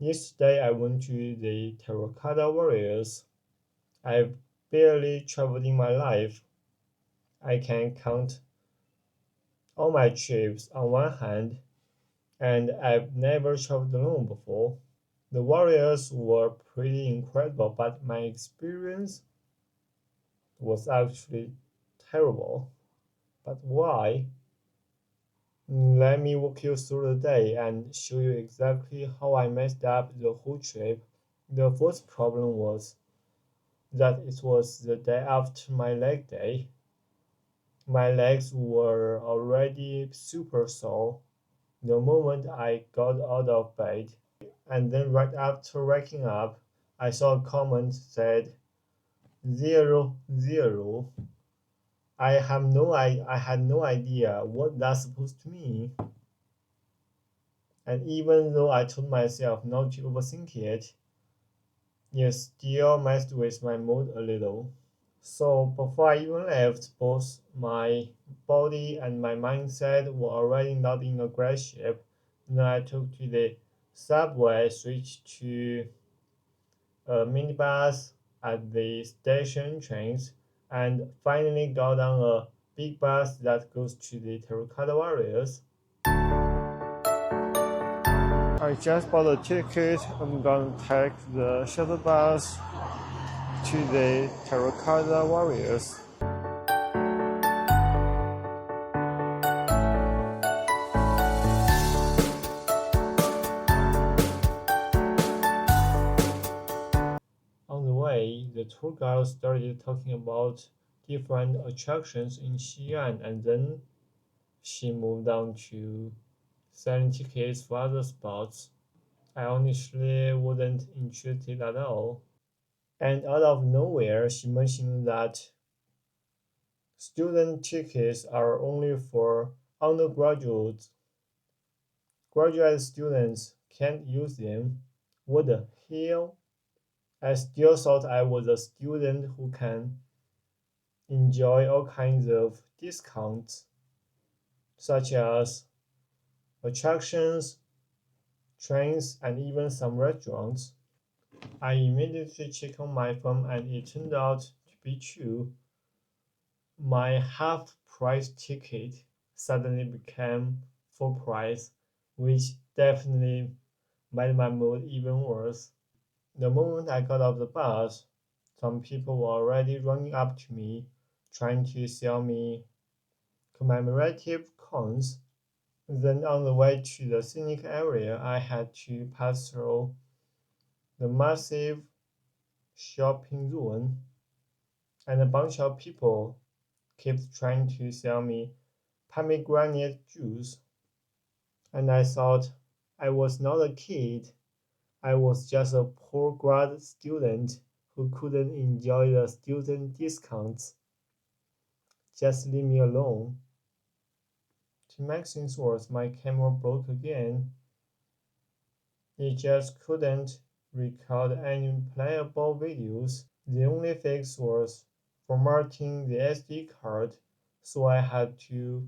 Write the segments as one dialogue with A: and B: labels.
A: Yesterday I went to the Terracotta Warriors. I've barely traveled in my life. I can count all my trips on one hand, and I've never traveled alone before. The Warriors were pretty incredible, but my experience was actually terrible. But why? Let me walk you through the day and show you exactly how I messed up the whole trip. The first problem was that it was the day after my leg day. My legs were already super sore the moment I got out of bed, and then right after waking up, I saw a comment said 0, 0. I had no idea what that's supposed to mean. And even though I told myself not to overthink it, it still messed with my mood a little. So before I even left, both my body and my mindset were already not in a great shape. Then I took to the subway, switched to a minibus at the station trains, and finally got on a big bus that goes to the Terracotta Warriors. I just bought a ticket. I'm gonna take the shuttle bus to the Terracotta Warriors. On the way, the tour guide started talking about different attractions in Xi'an, and then she moved on to selling tickets for other spots. I honestly wasn't interested at all. And out of nowhere, she mentioned that student tickets are only for undergraduates. Graduate students can't use them. What the hell? I still thought I was a student who can enjoy all kinds of discounts, such as attractions, trains, and even some restaurants. I immediately checked on my phone and it turned out to be true. My half price ticket suddenly became full price, which definitely made my mood even worse. The moment I got off the bus, some people were already running up to me, trying to sell me commemorative coins. Then, on the way to the scenic area, I had to pass through the massive shopping zone, and a bunch of people kept trying to sell me pomegranate juice. And I thought I was not a kid, I was just a poor grad student who couldn't enjoy the student discounts. Just leave me alone. To make things worse, my camera broke again. It just couldn't record any playable videos. The only fix was formatting the SD card, so I had to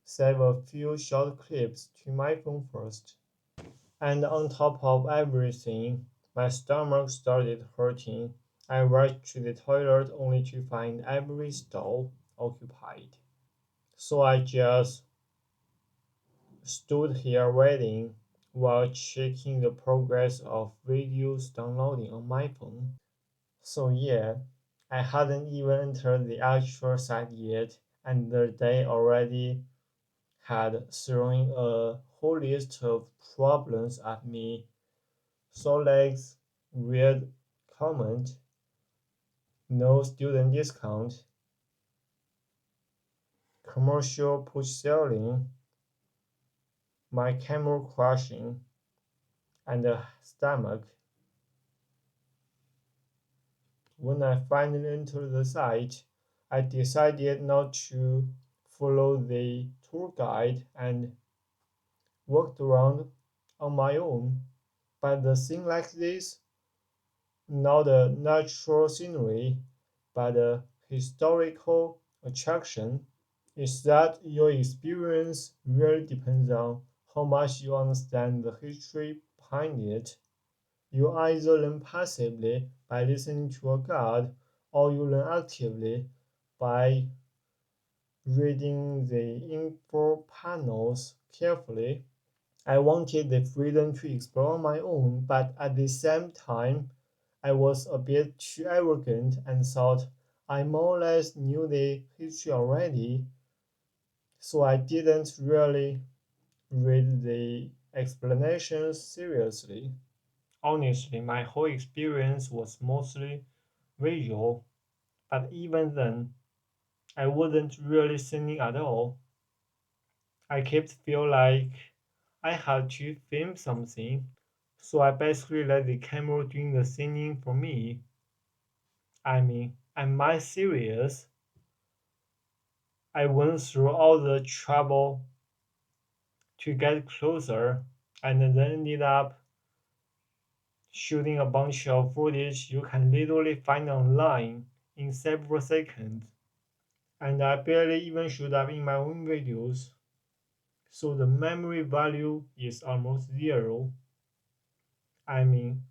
A: save a few short clips to my phone first. And on top of everything, my stomach started hurting. I rushed to the toilet only to find every stall occupied. So I just stood here waiting while checking the progress of videos downloading on my phone. So yeah, I hadn't even entered the actual site yet, and the day already had thrown a whole list of problems at me. Solex, weird comment, no student discount, commercial push selling, my camel crashing, and a stomach. When I finally entered the site, I decided not to follow the tour guide and walked around on my own. But the thing like this, not a natural scenery, but a historical attraction, is that your experience really depends on how much you understand the history behind it. You either learn passively by listening to a guide, or you learn actively by reading the info panels carefully. I wanted the freedom to explore on my own, but at the same time, I was a bit too arrogant and thought I more or less knew the history already, so I didn't really read the explanations seriously. Honestly, my whole experience was mostly visual, but even then, I wasn't really singing at all. I kept feel like I had to film something, so I basically let the camera doing the singing for me. I mean, am I serious? I went through all the trouble to get closer and then ended up shooting a bunch of footage you can literally find online in several seconds. And I barely even showed up in my own videos, so the memory value is almost zero. I mean,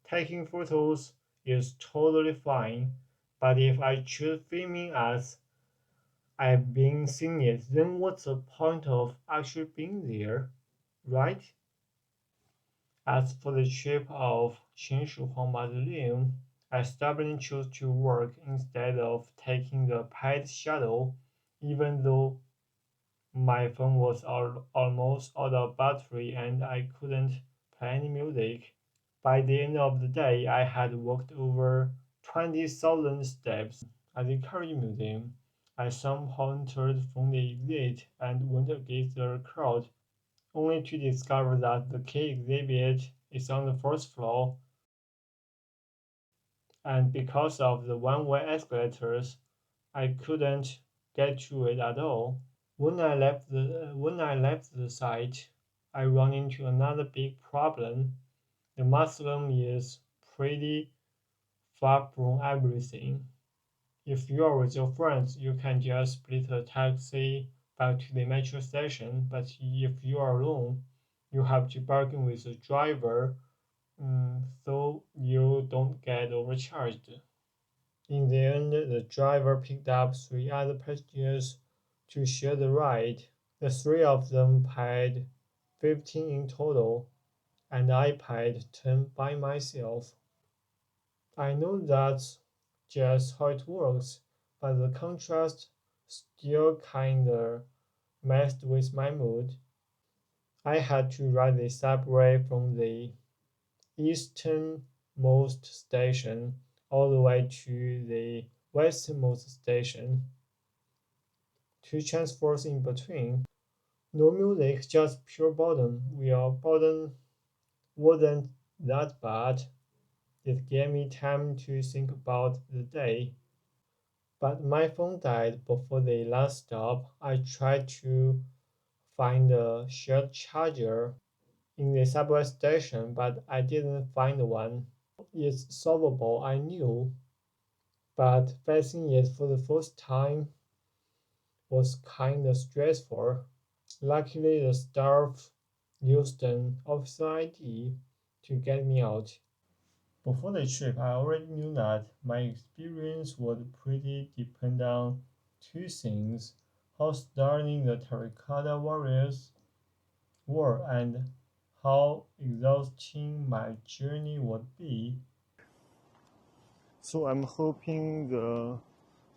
A: taking photos is totally fine, but if I choose filming as I've been seeing it, then what's the point of actually being there, right? As for the trip of Qinshuhuang Mausoleum, I stubbornly chose to work instead of taking the paid shuttle, even though my phone was almost out of battery and I couldn't play any music. By the end of the day, I had walked over 20,000 steps at the Curry Museum. I somehow entered from the exit and went against the crowd, only to discover that the key exhibit is on the first floor, and because of the one-way escalators, I couldn't get to it at all. When I left the site, I ran into another big problem. The museum is pretty far from everything. If you are with your friends, you can just split a taxi back to the metro station, but if you are alone, you have to bargain with the driver so you don't get overcharged. In the end, the driver picked up three other passengers to share the ride. The three of them paid 15 in total, and I paid 10 by myself. I know that's just how it works, but the contrast still kinda messed with my mood. I had to ride the subway from the easternmost station all the way to the westernmost station, two transfers in between. No music, just pure boredom. Well, boredom wasn't that bad. It gave me time to think about the day. But my phone died before the last stop. I tried to find a shared charger in the subway station, but I didn't find one. It's solvable, I knew, but facing it for the first time was kinda stressful. Luckily, the staff used an officer ID to get me out. Before the trip, I already knew that my experience would pretty depend on two things: how stunning the terracotta warriors were and how exhausting my journey would be. So I'm hoping the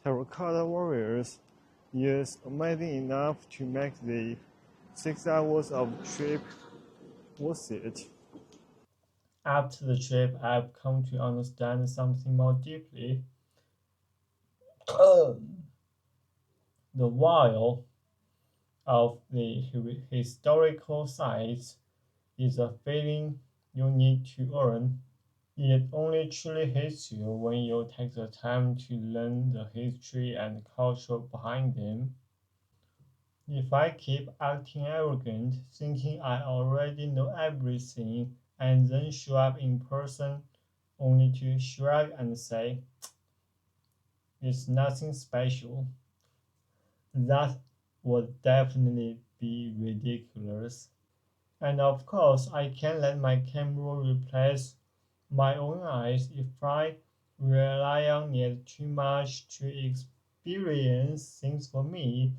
A: terracotta warriors is amazing enough to make the 6 hours of trip worth it. After the trip, I've come to understand something more deeply. The value of the historical sites is a feeling you need to earn. It only truly hits you when you take the time to learn the history and culture behind them. If I keep acting arrogant, thinking I already know everything, and then show up in person only to shrug and say, it's nothing special, that would definitely be ridiculous. And of course, I can't let my camera replace my own eyes. If I rely on it too much to experience things for me,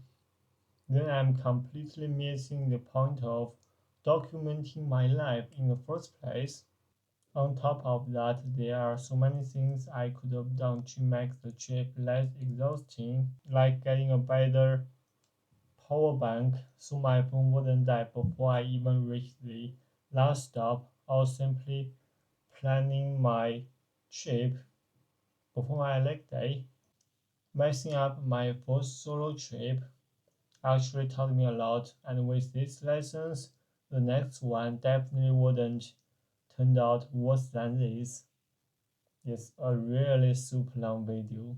A: then I'm completely missing the point of documenting my life in the first place. On top of that, there are so many things I could have done to make the trip less exhausting, like getting a better power bank so my phone wouldn't die before I even reached the last stop, or simply planning my trip before my leg day. Messing up my first solo trip actually taught me a lot, and with these lessons, the next one definitely wouldn't turn out worse than this. It's a really super long video.